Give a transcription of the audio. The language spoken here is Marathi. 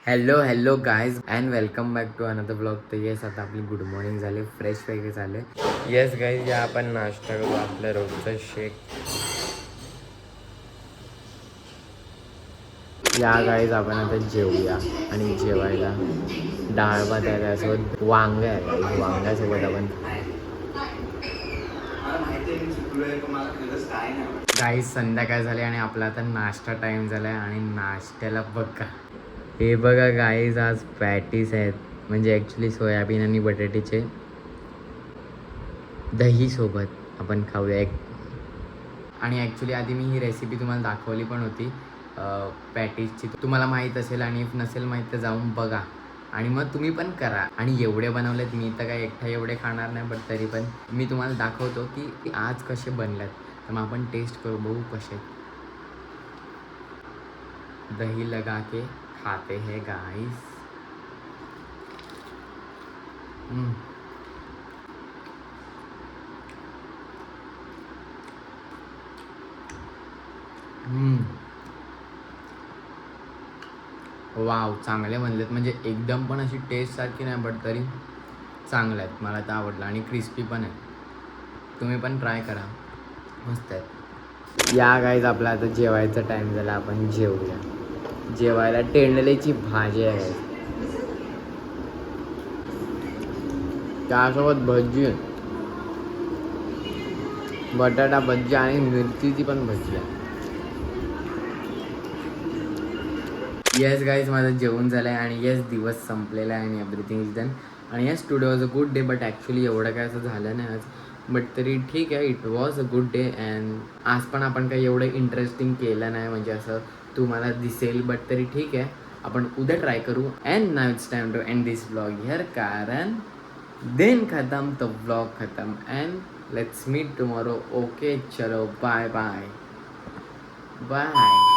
Hello guys and welcome back to another blog. तर येस, आता आपली गुड मॉर्निंग झाले, फ्रेश वगैरे झाले. येस गाईज, या आपण नाश्ता करू आपलं रोजचं शेक. या गाईज आपण आता जेवूया. आणि जेवायला डाळ भात आहे, त्यासोबत वांग आहे गाईज. वांग्यासोबत आपण गाईज संध्याकाळ झाले आणि आपला आता नाश्ता टाईम झाला आहे. आणि नाश्त्याला बघा, हे बघा गाईज, आज पॅटीस आहेत, म्हणजे ॲक्च्युली सोयाबीन आणि बटाट्याचे दही सोबत आपण खाऊया एक. आणि ॲक्च्युली आधी मी ही रेसिपी तुम्हाला दाखवली पण होती पॅटीसची. तुम्हाला माहीत असेल, आणि इफ नसेल माहीत तर जाऊन बघा आणि मग तुम्ही पण करा. आणि एवढे बनवलेत, मी तर काय एकटा एवढे खाणार नाही, बट तरी पण मी तुम्हाला दाखवतो की आज कसे बनलेत. तर मग आपण टेस्ट करू, बघू कसे. दही लगा के खाते हैं गाइस. वाव, चांगले बनलेत. म्हणजे एकदम पण अशी टेस्ट सारखी नाही, बट तरी चांगले आहेत. मला तर आवडलं आणि क्रिस्पी पण आहे. तुम्ही पण ट्राय करा, मस्त आहेत. या गाईज, आपला आता जेवायचा टाईम झाला, आपण जेवूया. जेवायला टेंडलेची भाजी आहे गाईज, त्यासोबत भजी, बटाटा भजी आणि मिरचीची पण भजी आहे. येस गाईज, माझं जेवण झालं आहे आणि येस, दिवस संपलेला आहे आणि एव्हरीथिंग इज डन. आणि yes, today was a good day, but actually एवढं काय असं झालं नाही आज, बट तरी ठीक आहे. It was a good day. And आज पण आपण काही एवढं इंटरेस्टिंग केलं नाही, म्हणजे असं तुम्हाला दिसेल, बट तरी ठीक आहे. आपण उद्या ट्राय करू. And now it's time to end this blog here, कारण दिन खतम तो ब्लॉग खतम. And let's meet tomorrow. Okay, चलो, बाय बाय बाय.